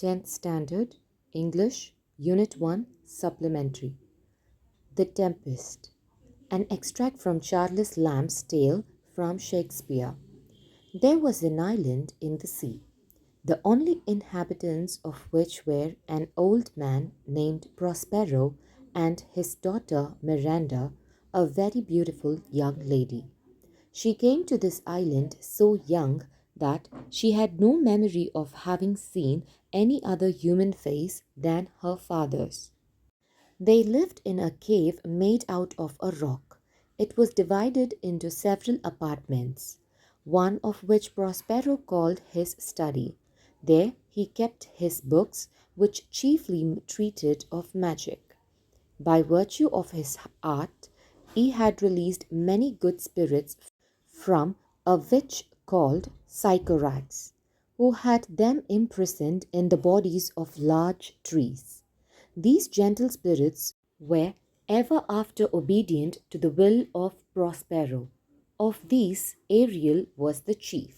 10th Standard, English, Unit 1, Supplementary. The Tempest. An extract from Charles Lamb's tale from Shakespeare. There was an island in the sea, the only inhabitants of which were an old man named Prospero and his daughter Miranda, a very beautiful young lady. She came to this island so young that she had no memory of having seen any other human face than her father's. They lived in a cave made out of a rock. It was divided into several apartments, one of which Prospero called his study. There he kept his books, which chiefly treated of magic. By virtue of his art, he had released many good spirits from a witch called Sycorax, who had them imprisoned in the bodies of large trees. These gentle spirits were ever after obedient to the will of Prospero. Of these, Ariel was the chief.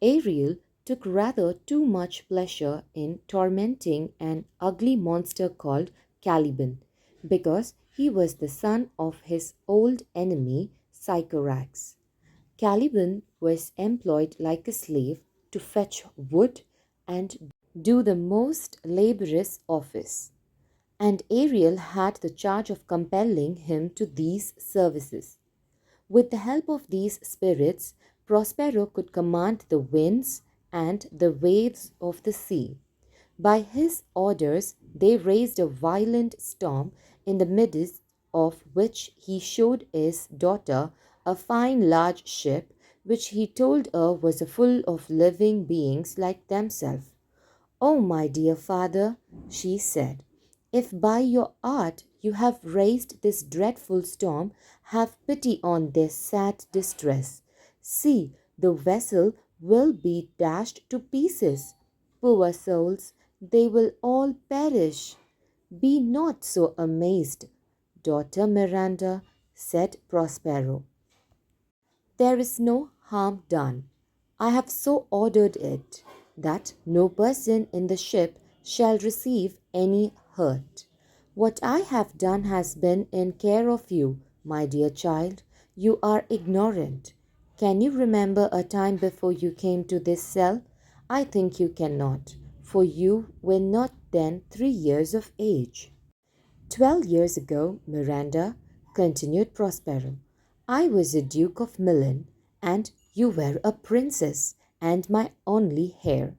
Ariel took rather too much pleasure in tormenting an ugly monster called Caliban, because he was the son of his old enemy Sycorax. Caliban was employed like a slave to fetch wood and do the most laborious office, and Ariel had the charge of compelling him to these services. With the help of these spirits, Prospero could command the winds and the waves of the sea. By his orders, they raised a violent storm, in the midst of which he showed his daughter a fine large ship, which he told her was full of living beings like themselves. "Oh, my dear father," she said, "if by your art you have raised this dreadful storm, have pity on their sad distress. See, the vessel will be dashed to pieces. Poor souls, they will all perish." "Be not so amazed, daughter Miranda," said Prospero. "There is no harm done. I have so ordered it that no person in the ship shall receive any hurt. What I have done has been in care of you, my dear child. You are ignorant. Can you remember a time before you came to this cell? I think you cannot, for you were not then 3 years of age. 12 years ago, Miranda," continued Prospero, "I was a Duke of Milan, and you were a princess, and my only heir.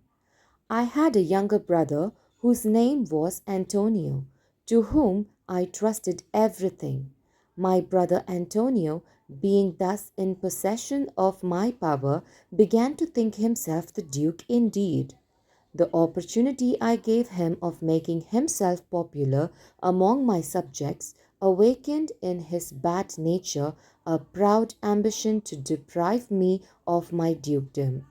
I had a younger brother whose name was Antonio, to whom I trusted everything. My brother Antonio, being thus in possession of my power, began to think himself the Duke indeed. The opportunity I gave him of making himself popular among my subjects awakened in his bad nature a proud ambition to deprive me of my dukedom.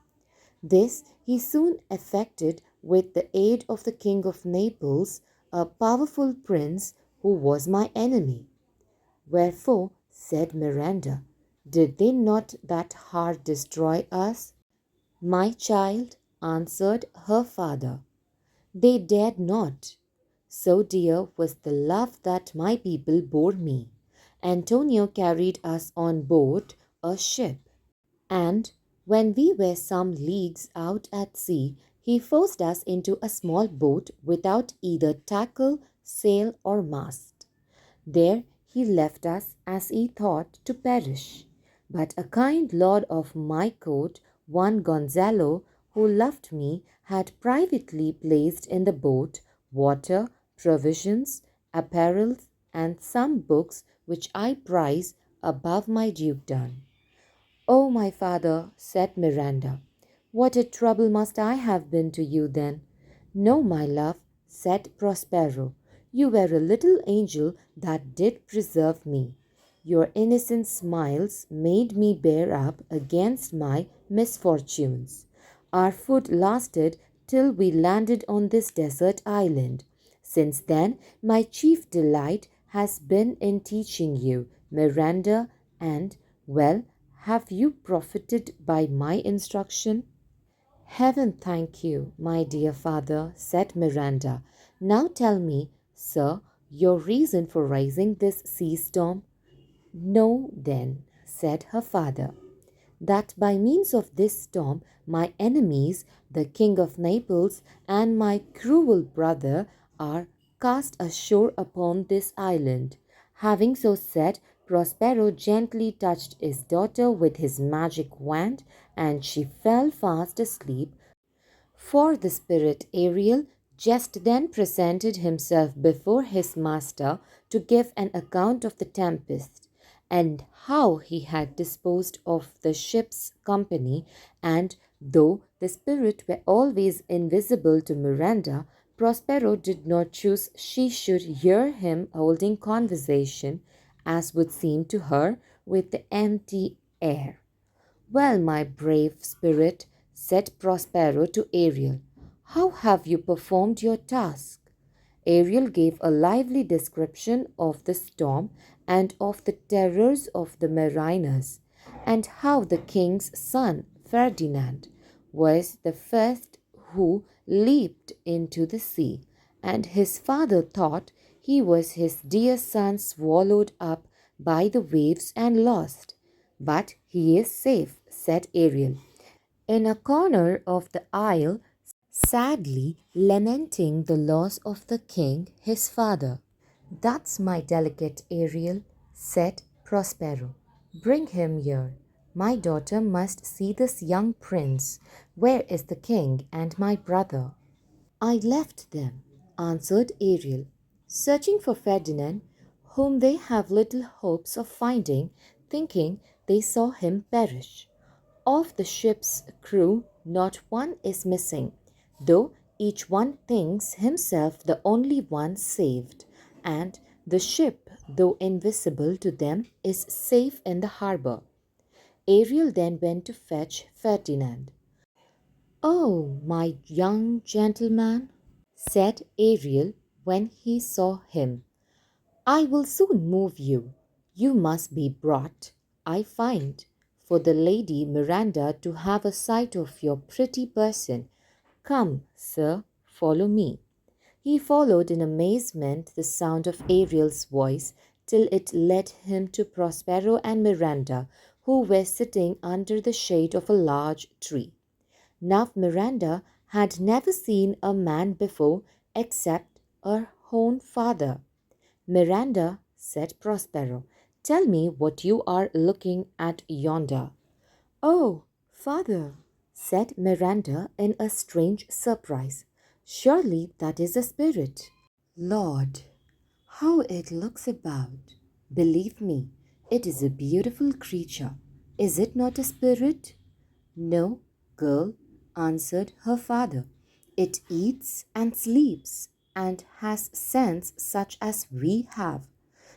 This he soon effected with the aid of the King of Naples, a powerful prince who was my enemy." "Wherefore," said Miranda, "did they not that hard destroy us?" "My child," answered her father, "they dared not. So dear was the love that my people bore me. Antonio carried us on board a ship, and when we were some leagues out at sea, he forced us into a small boat without either tackle, sail, or mast. There he left us, as he thought, to perish. But a kind lord of my court, one Gonzalo, who loved me, had privately placed in the boat water, provisions, apparel, and some books which I prize above my dukedom." "Oh, my father," said Miranda, "what a trouble must I have been to you then!" "No, my love," said Prospero, "you were a little angel that did preserve me. Your innocent smiles made me bear up against my misfortunes. Our food lasted till we landed on this desert island. Since then, my chief delight has been in teaching you, Miranda, and, well, have you profited by my instruction?" Heaven thank you, my dear father, said Miranda. Now tell me, sir, your reason for raising this sea storm. Know then, said her father, that by means of this storm my enemies, the King of Naples and my cruel brother, are cast ashore upon this island. Having so said, Prospero gently touched his daughter with his magic wand, and she fell fast asleep, for the spirit Ariel just then presented himself before his master to give an account of the tempest, and how he had disposed of the ship's company, and though the spirit were always invisible to Miranda, Prospero did not choose she should hear him holding conversation, as would seem to her, with the empty air. Well, my brave spirit, said Prospero to Ariel, how have you performed your task? Ariel gave a lively description of the storm and of the terrors of the mariners, and how the king's son, Ferdinand, was the first who leaped into the sea, and his father thought he was his dear son swallowed up by the waves and lost. But he is safe, said Ariel, in a corner of the isle, sadly lamenting the loss of the king, his father. That's my delicate Ariel, said Prospero. Bring him here. My daughter must see this young prince. Where is the king and my brother? I left them, answered Ariel, searching for Ferdinand, whom they have little hopes of finding, thinking they saw him perish. Of the ship's crew, not one is missing, though each one thinks himself the only one saved, and the ship, though invisible to them, is safe in the harbour. Ariel then went to fetch Ferdinand. Oh, my young gentleman, said Ariel when he saw him, I will soon move you. You must be brought, I find, for the Lady Miranda to have a sight of your pretty person. Come, sir, follow me. He followed in amazement the sound of Ariel's voice till it led him to Prospero and Miranda, who were sitting under the shade of a large tree. Now Miranda had never seen a man before except her own father. Miranda, said Prospero, tell me what you are looking at yonder. Oh, father, said Miranda in a strange surprise, surely that is a spirit. Lord, how it looks about! Believe me, it is a beautiful creature. Is it not a spirit? No, girl, answered her father. It eats and sleeps and has sense such as we have.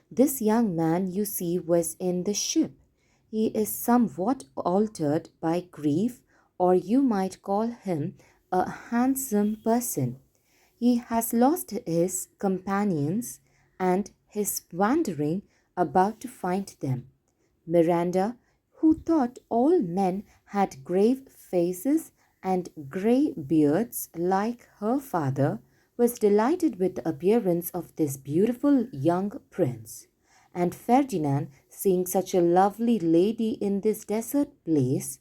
This young man you see was in the ship. He is somewhat altered by grief, or you might call him a handsome person. He has lost his companions and is wandering about to find them. Miranda, who thought all men had grave faces and grey beards like her father, was delighted with the appearance of this beautiful young prince. And Ferdinand, seeing such a lovely lady in this desert place,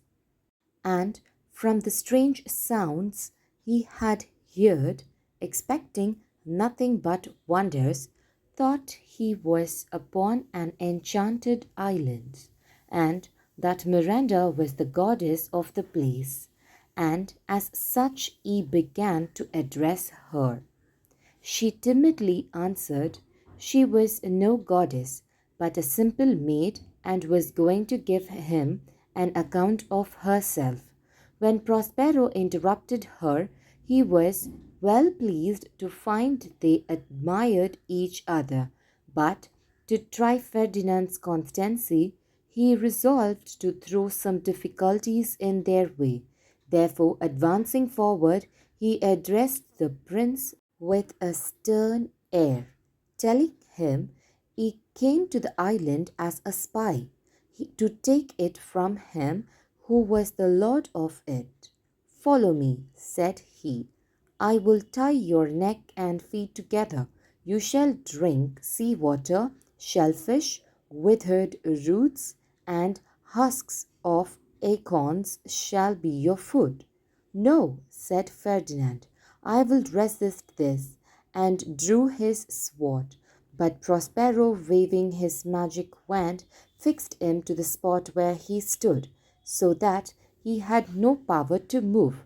and from the strange sounds he had heard, expecting nothing but wonders, thought he was upon an enchanted island, and that Miranda was the goddess of the place, and as such he began to address her. She timidly answered she was no goddess, but a simple maid, and was going to give him an account of herself. When Prospero interrupted her, he was well pleased to find they admired each other, but to try Ferdinand's constancy, he resolved to throw some difficulties in their way. Therefore, advancing forward, he addressed the prince with a stern air, telling him he came to the island as a spy, to take it from him who was the lord of it. "Follow me," said he. "I will tie your neck and feet together. You shall drink sea water, shellfish, withered roots, and husks of acorns shall be your food." "No," said Ferdinand, "I will resist this," and drew his sword. But Prospero, waving his magic wand, fixed him to the spot where he stood, so that he had no power to move.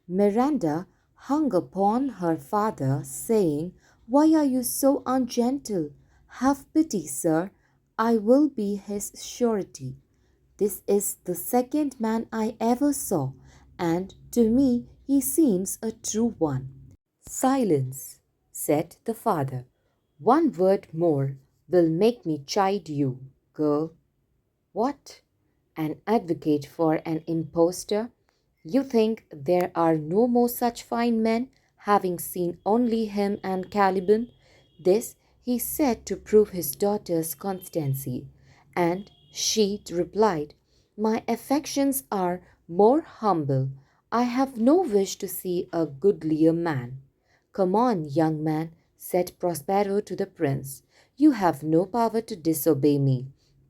Miranda hung upon her father, saying, "Why are you so ungentle? Have pity, sir. I will be his surety. This is the second man I ever saw, and to me he seems a true one." "Silence," said the father. "One word more will make me chide you, girl." "What? An advocate for an impostor? You think there are no more such fine men, having seen only him and Caliban?" This he said to prove his daughter's constancy, and she replied, "My affections are more humble. I have no wish to see a goodlier man." "Come on, young man," said Prospero to the prince. "You have no power to disobey me."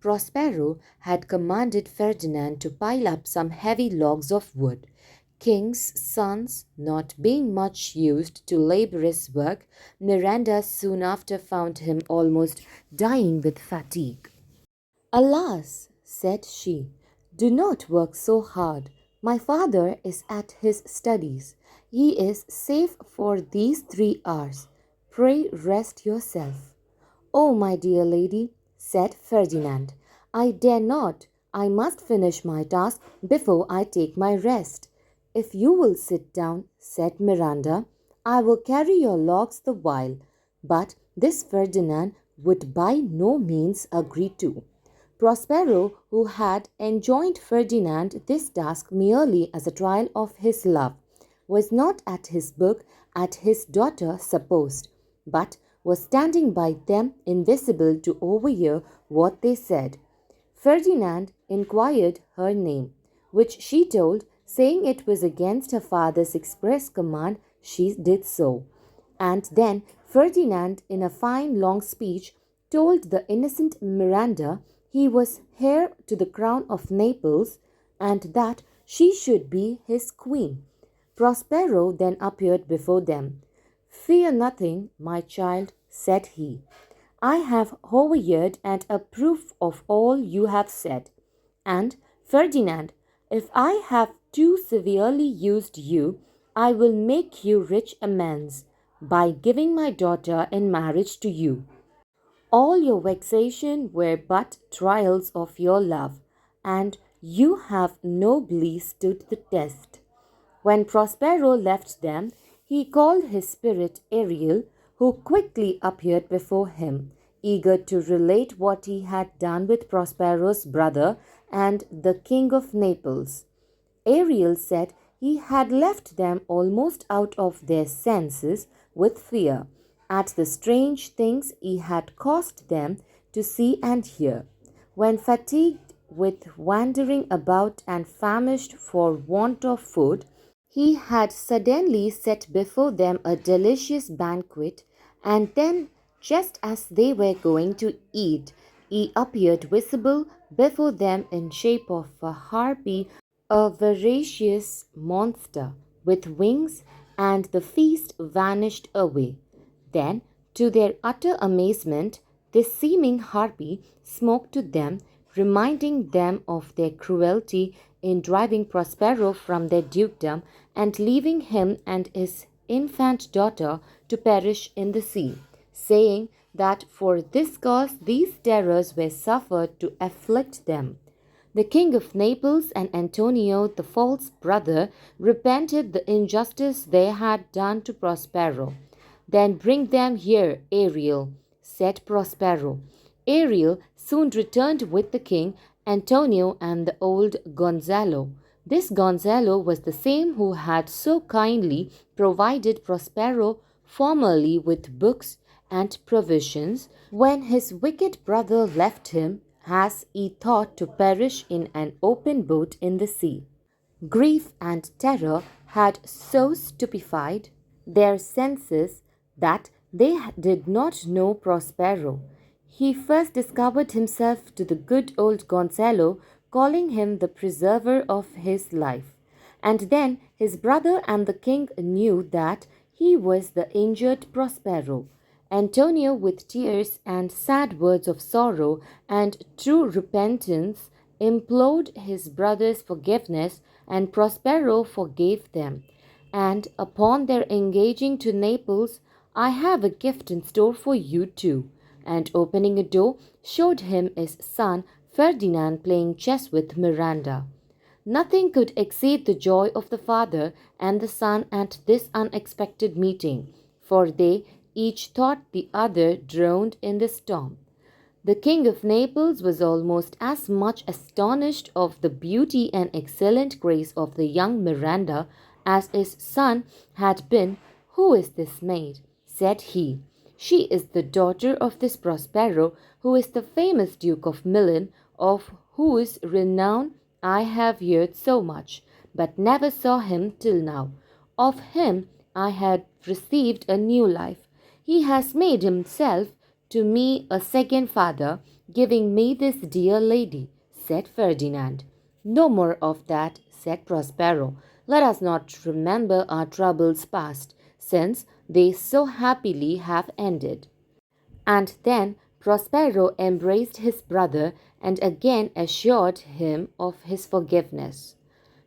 Prospero had commanded Ferdinand to pile up some heavy logs of wood. Kings' sons not being much used to laborious work, Miranda soon after found him almost dying with fatigue. "Alas," said she, "do not work so hard. My father is at his studies. He is safe for these 3 hours. Pray rest yourself." "Oh, my dear lady," said Ferdinand, "I dare not. I must finish my task before I take my rest." "If you will sit down," said Miranda, "I will carry your logs the while." But this Ferdinand would by no means agree to. Prospero, who had enjoined Ferdinand this task merely as a trial of his love, was not at his book as his daughter supposed, but was standing by them invisible to overhear what they said. Ferdinand inquired her name, which she told, saying it was against her father's express command she did so. And then Ferdinand, in a fine long speech, told the innocent Miranda he was heir to the crown of Naples, and that she should be his queen. Prospero then appeared before them. "Fear nothing, my child," said he. "I have overheard and approve of all you have said. And, Ferdinand, if I have too severely used you, I will make you rich amends by giving my daughter in marriage to you. All your vexation were but trials of your love, and you have nobly stood the test." When Prospero left them, he called his spirit Ariel, who quickly appeared before him, eager to relate what he had done with Prospero's brother and the King of Naples. Ariel said he had left them almost out of their senses with fear at the strange things he had caused them to see and hear. When fatigued with wandering about and famished for want of food, he had suddenly set before them a delicious banquet, and then, just as they were going to eat, he appeared visible before them in shape of a harpy, a voracious monster with wings, and the feast vanished away. Then, to their utter amazement, this seeming harpy spoke to them, reminding them of their cruelty in driving Prospero from their dukedom and leaving him and his infant daughter to perish in the sea, saying that for this cause these terrors were suffered to afflict them. The King of Naples and Antonio, the false brother, repented the injustice they had done to Prospero. "Then bring them here, Ariel," said Prospero. Ariel soon returned with the king, Antonio, and the old Gonzalo. This Gonzalo was the same who had so kindly provided Prospero formerly with books and provisions when his wicked brother left him, as he thought, to perish in an open boat in the sea. Grief and terror had so stupefied their senses that they did not know Prospero. He first discovered himself to the good old Gonzalo, calling him the preserver of his life. And then his brother and the king knew that he was the injured Prospero. Antonio, with tears and sad words of sorrow and true repentance, implored his brother's forgiveness, and Prospero forgave them. And upon their engaging to Naples, I have a gift in store for you too. And opening a door, showed him his son Ferdinand playing chess with Miranda. Nothing could exceed the joy of the father and the son at this unexpected meeting, for they each thought the other drowned in the storm. The King of Naples was almost as much astonished of the beauty and excellent grace of the young Miranda as his son had been. "Who is this maid?" said he. "She is the daughter of this Prospero, who is the famous Duke of Milan, of whose renown I have heard so much, but never saw him till now. Of him I had received a new life. He has made himself to me a second father, giving me this dear lady," said Ferdinand. "No more of that," said Prospero. "Let us not remember our troubles past, since they so happily have ended." And then Prospero embraced his brother and again assured him of his forgiveness.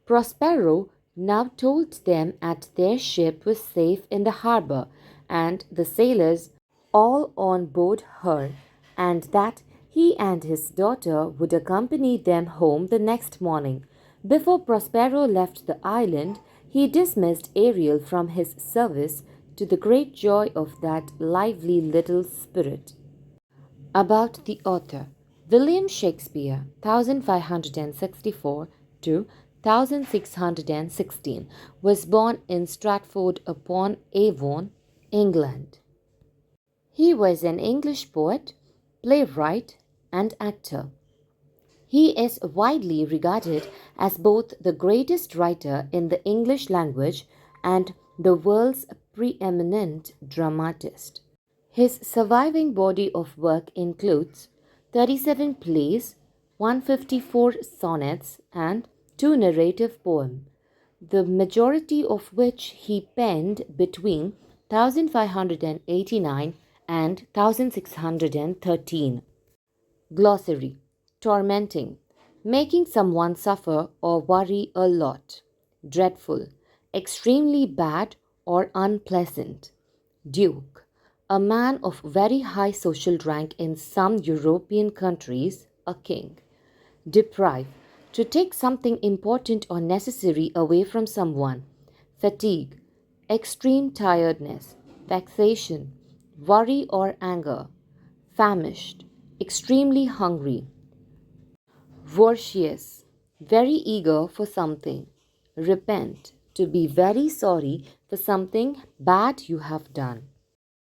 Prospero now told them that their ship was safe in the harbor, and the sailors all on board her, and that he and his daughter would accompany them home the next morning. Before Prospero left the island, he dismissed Ariel from his service, to the great joy of that lively little spirit. About the author. William Shakespeare, 1564 to 1616, was born in Stratford upon Avon, England. He was an English poet, playwright, and actor. He is widely regarded as both the greatest writer in the English language and the world's preeminent dramatist. His surviving body of work includes 37 plays, 154 sonnets, and two narrative poems, the majority of which he penned between 1589 and 1613. Glossary. Tormenting. Making someone suffer or worry a lot. Dreadful. Extremely bad or unpleasant. Duke. A man of very high social rank in some European countries, a king. Deprive. To take something important or necessary away from someone. Fatigue. Extreme tiredness. Vexation. Worry or anger. Famished. Extremely hungry. Voracious. Very eager for something. Repent. To be very sorry for something bad you have done.